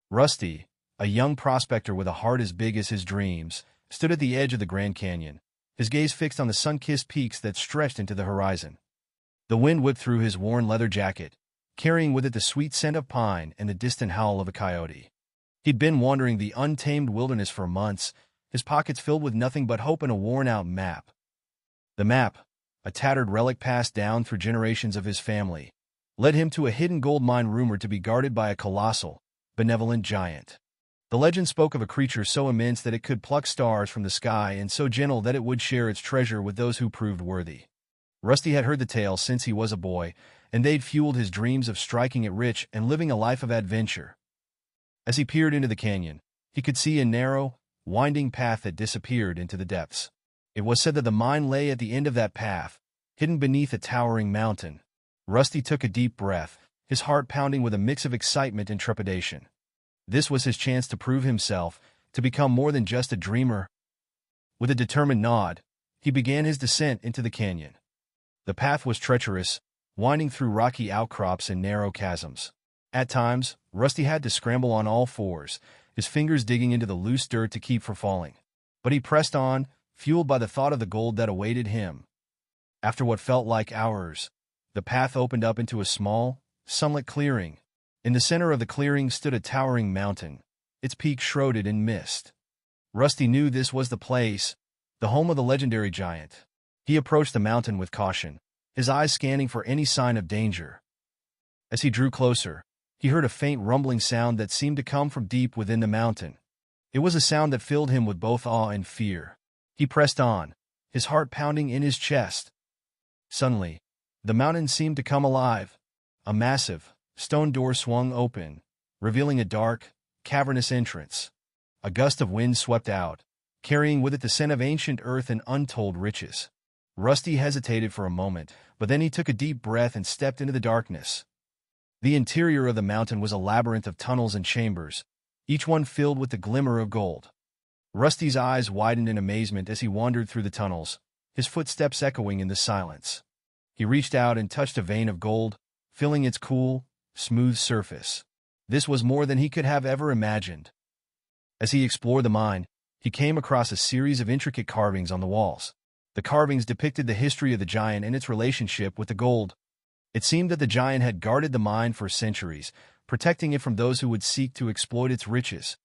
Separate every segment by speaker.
Speaker 1: Rusty, a young prospector with a heart as big as his dreams, stood at the edge of the Grand Canyon, his gaze fixed on the sun-kissed peaks that stretched into the horizon. The wind whipped through his worn leather jacket, carrying with it the sweet scent of pine and the distant howl of a coyote. He'd been wandering the untamed wilderness for months, his pockets filled with nothing but hope and a worn-out map. The map, a tattered relic passed down through generations of his family, led him to a hidden gold mine rumored to be guarded by a colossal, benevolent giant. The legend spoke of a creature so immense that it could pluck stars from the sky and so gentle that it would share its treasure with those who proved worthy. Rusty had heard the tale since he was a boy, and they'd fueled his dreams of striking it rich and living a life of adventure. As he peered into the canyon, he could see a narrow, winding path that disappeared into the depths. It was said that the mine lay at the end of that path, hidden beneath a towering mountain. Rusty took a deep breath, his heart pounding with a mix of excitement and trepidation. This was his chance to prove himself, to become more than just a dreamer. With a determined nod, he began his descent into the canyon. The path was treacherous, winding through rocky outcrops and narrow chasms. At times, Rusty had to scramble on all fours, his fingers digging into the loose dirt to keep from falling. But he pressed on, fueled by the thought of the gold that awaited him. After what felt like hours, the path opened up into a small, sunlit clearing. In the center of the clearing stood a towering mountain, its peak shrouded in mist. Rusty knew this was the place, the home of the legendary giant. He approached the mountain with caution, his eyes scanning for any sign of danger. As he drew closer, he heard a faint rumbling sound that seemed to come from deep within the mountain. It was a sound that filled him with both awe and fear. He pressed on, his heart pounding in his chest. Suddenly, the mountain seemed to come alive. A massive, stone door swung open, revealing a dark, cavernous entrance. A gust of wind swept out, carrying with it the scent of ancient earth and untold riches. Rusty hesitated for a moment, but then he took a deep breath and stepped into the darkness. The interior of the mountain was a labyrinth of tunnels and chambers, each one filled with the glimmer of gold. Rusty's eyes widened in amazement as he wandered through the tunnels, his footsteps echoing in the silence. He reached out and touched a vein of gold, filling its cool, smooth surface. This was more than he could have ever imagined. As he explored the mine, he came across a series of intricate carvings on the walls. The carvings depicted the history of the giant and its relationship with the gold. It seemed that the giant had guarded the mine for centuries, protecting it from those who would seek to exploit its riches.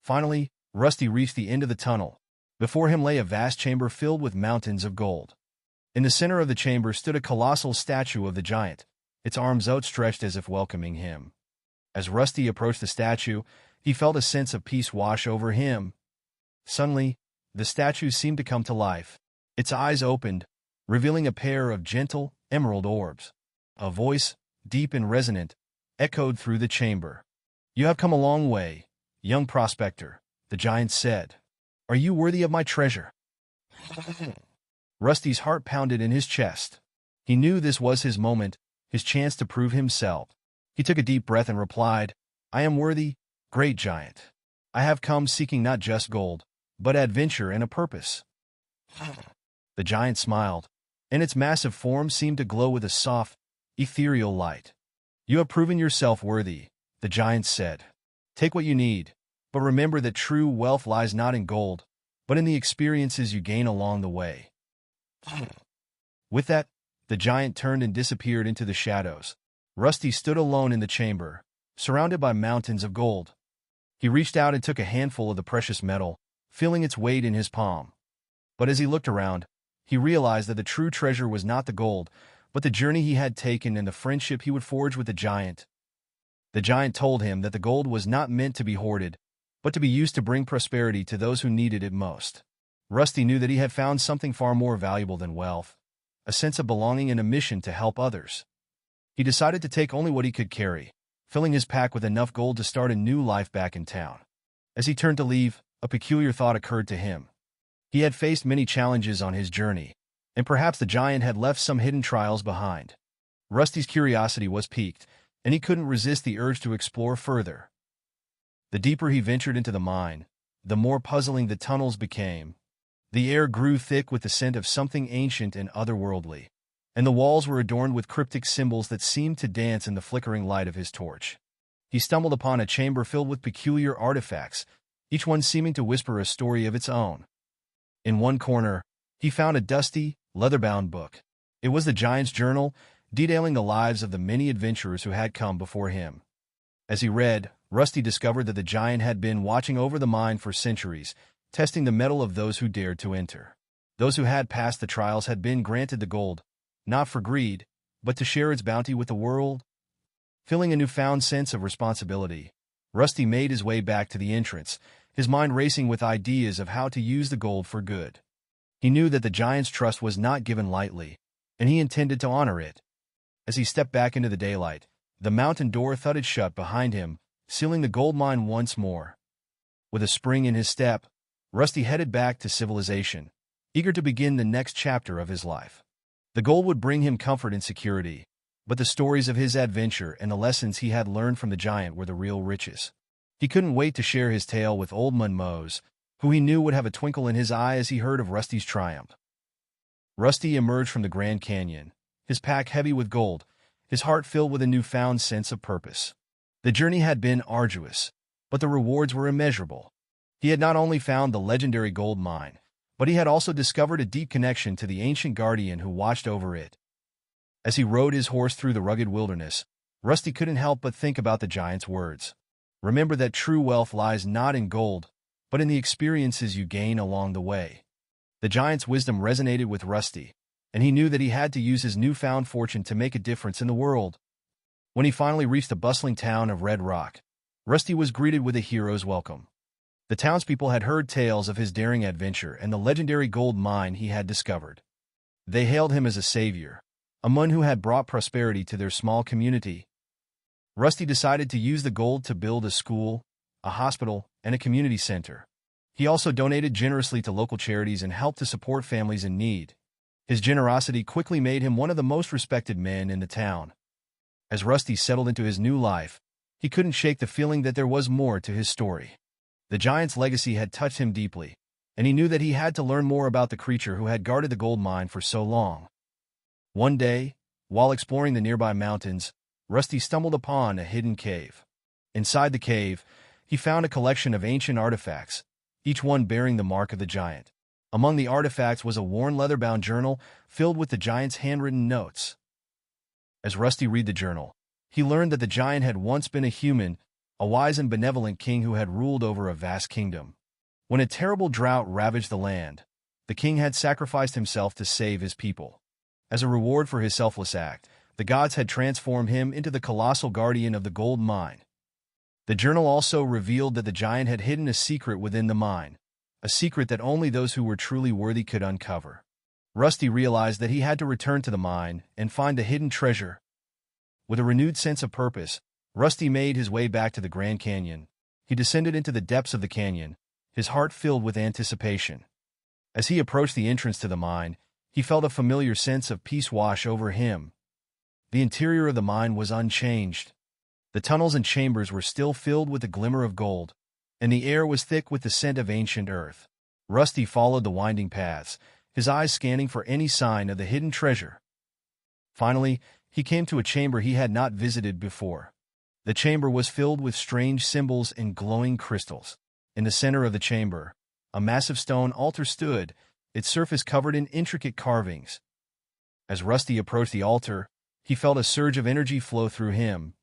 Speaker 1: Finally, Rusty reached the end of the tunnel. Before him lay a vast chamber filled with mountains of gold. In the center of the chamber stood a colossal statue of the giant, its arms outstretched as if welcoming him. As Rusty approached the statue, he felt a sense of peace wash over him. Suddenly, the statue seemed to come to life. Its eyes opened, revealing a pair of gentle, emerald orbs. A voice, deep and resonant, echoed through the chamber. "You have come a long way, young prospector," the giant said. "Are you worthy of my treasure?" Rusty's heart pounded in his chest. He knew this was his moment, his chance to prove himself. He took a deep breath and replied, "I am worthy, great giant. I have come seeking not just gold, but adventure and a purpose." The giant smiled, and its massive form seemed to glow with a soft, ethereal light. "You have proven yourself worthy," the giant said. "Take what you need, but remember that true wealth lies not in gold, but in the experiences you gain along the way." With that, the giant turned and disappeared into the shadows. Rusty stood alone in the chamber, surrounded by mountains of gold. He reached out and took a handful of the precious metal, feeling its weight in his palm. But as he looked around, he realized that the true treasure was not the gold, but the journey he had taken and the friendship he would forge with the giant. The giant told him that the gold was not meant to be hoarded, but to be used to bring prosperity to those who needed it most. Rusty knew that he had found something far more valuable than wealth, a sense of belonging and a mission to help others. He decided to take only what he could carry, filling his pack with enough gold to start a new life back in town. As he turned to leave, a peculiar thought occurred to him. He had faced many challenges on his journey, and perhaps the giant had left some hidden trials behind. Rusty's curiosity was piqued, and he couldn't resist the urge to explore further. The deeper he ventured into the mine, the more puzzling the tunnels became. The air grew thick with the scent of something ancient and otherworldly, and the walls were adorned with cryptic symbols that seemed to dance in the flickering light of his torch. he stumbled upon a chamber filled with peculiar artifacts, each one seeming to whisper a story of its own. In one corner, he found a dusty, leather-bound book. It was the giant's journal, detailing the lives of the many adventurers who had come before him. As he read, Rusty discovered that the giant had been watching over the mine for centuries, testing the mettle of those who dared to enter. Those who had passed the trials had been granted the gold, not for greed, but to share its bounty with the world. Feeling a newfound sense of responsibility, Rusty made his way back to the entrance, his mind racing with ideas of how to use the gold for good. He knew that the giant's trust was not given lightly, and he intended to honor it. As he stepped back into the daylight, the mountain door thudded shut behind him, sealing the gold mine once more. With a spring in his step, Rusty headed back to civilization, eager to begin the next chapter of his life. The gold would bring him comfort and security, but the stories of his adventure and the lessons he had learned from the giant were the real riches. He couldn't wait to share his tale with old Munmose, who he knew would have a twinkle in his eye as he heard of Rusty's triumph. Rusty emerged from the Grand Canyon, his pack heavy with gold, his heart filled with a newfound sense of purpose. The journey had been arduous, but the rewards were immeasurable. He had not only found the legendary gold mine, but he had also discovered a deep connection to the ancient guardian who watched over it. As he rode his horse through the rugged wilderness, Rusty couldn't help but think about the giant's words. Remember that true wealth lies not in gold, but in the experiences you gain along the way. The giant's wisdom resonated with Rusty, and he knew that he had to use his newfound fortune to make a difference in the world. When he finally reached the bustling town of Red Rock, Rusty was greeted with a hero's welcome. The townspeople had heard tales of his daring adventure and the legendary gold mine he had discovered. They hailed him as a savior, a man who had brought prosperity to their small community. Rusty decided to use the gold to build a school, a hospital, and a community center. He also donated generously to local charities and helped to support families in need. His generosity quickly made him one of the most respected men in the town. As Rusty settled into his new life, he couldn't shake the feeling that there was more to his story. The giant's legacy had touched him deeply, and he knew that he had to learn more about the creature who had guarded the gold mine for so long. One day, while exploring the nearby mountains, Rusty stumbled upon a hidden cave. Inside the cave, he found a collection of ancient artifacts, each one bearing the mark of the giant. Among the artifacts was a worn leather-bound journal filled with the giant's handwritten notes. As Rusty read the journal, he learned that the giant had once been a human, a wise and benevolent king who had ruled over a vast kingdom. When a terrible drought ravaged the land, the king had sacrificed himself to save his people. As a reward for his selfless act, the gods had transformed him into the colossal guardian of the gold mine. The journal also revealed that the giant had hidden a secret within the mine, a secret that only those who were truly worthy could uncover. Rusty realized that he had to return to the mine and find the hidden treasure. With a renewed sense of purpose, Rusty made his way back to the Grand Canyon. He descended into the depths of the canyon, his heart filled with anticipation. As he approached the entrance to the mine, he felt a familiar sense of peace wash over him. The interior of the mine was unchanged. The tunnels and chambers were still filled with the glimmer of gold, and the air was thick with the scent of ancient earth. Rusty followed the winding paths, his eyes scanning for any sign of the hidden treasure. Finally, he came to a chamber he had not visited before. The chamber was filled with strange symbols and glowing crystals. In the center of the chamber, a massive stone altar stood, its surface covered in intricate carvings. As Rusty approached the altar, he felt a surge of energy flow through him.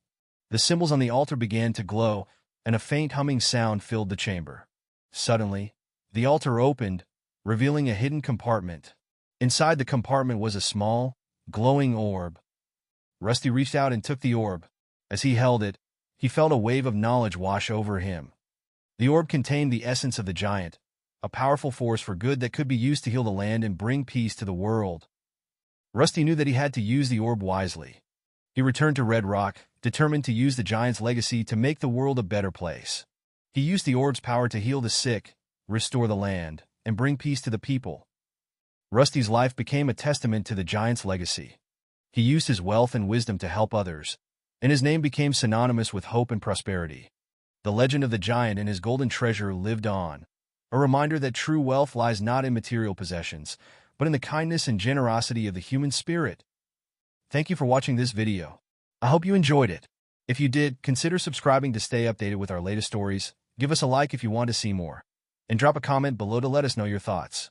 Speaker 1: The symbols on the altar began to glow, and a faint humming sound filled the chamber. Suddenly, the altar opened, revealing a hidden compartment. Inside the compartment was a small, glowing orb. Rusty reached out and took the orb. As he held it, he felt a wave of knowledge wash over him. The orb contained the essence of the giant, a powerful force for good that could be used to heal the land and bring peace to the world. Rusty knew that he had to use the orb wisely. He returned to Red Rock, determined to use the giant's legacy to make the world a better place. He used the orb's power to heal the sick, restore the land, and bring peace to the people. Rusty's life became a testament to the giant's legacy. He used his wealth and wisdom to help others, and his name became synonymous with hope and prosperity. The legend of the giant and his golden treasure lived on, a reminder that true wealth lies not in material possessions, but in the kindness and generosity of the human spirit. Thank you for watching this video. I hope you enjoyed it. If you did, consider subscribing to stay updated with our latest stories, give us a like if you want to see more, and drop a comment below to let us know your thoughts.